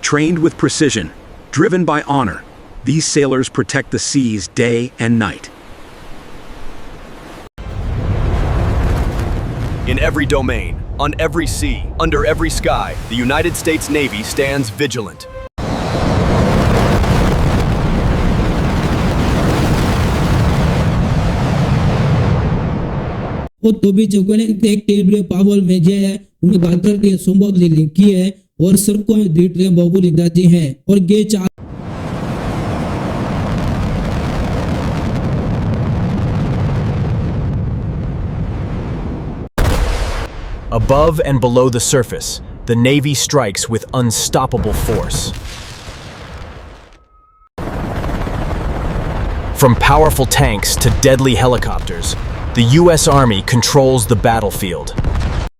Trained with precision, driven by honor, these sailors protect the seas day and night. In every domain, on every sea, under every sky, the United States Navy stands vigilant. और तो भी जो कोने एक table पावल में जे है उन्हें बातर के संभव लिखी है और सबको दीट रे बाबू लिखदाती हैं और गे चार Above and below the surface, the Navy strikes with unstoppable force. From powerful tanks to deadly helicopters, the U.S. Army controls the battlefield.